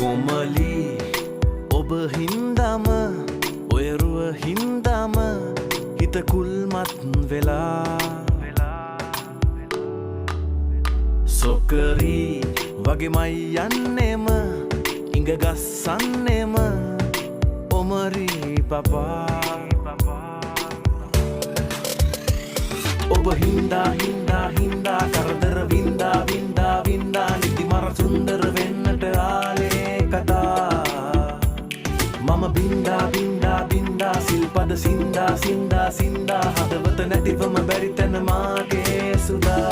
කොමලි ඔබ හින්දාම ඔයරුව හින්දාම හිත කුල්මත් වෙලා සොකරි වගේමයි යන්නෙම ඉඟ ගස්සන්නෙම ඔමරි පපා ඔබ හින්දා හින්දා හින්දා කරදර වින්දා වින්දා වින්දා නිදි මර සුන්දර වෙන්නට ආලේ කතා මම බින්දා බින්දා බින්දා සිල්පද සින්දා සින්දා සින්දා හදවත නැතිවම බැරි තැන මාගේ සුදා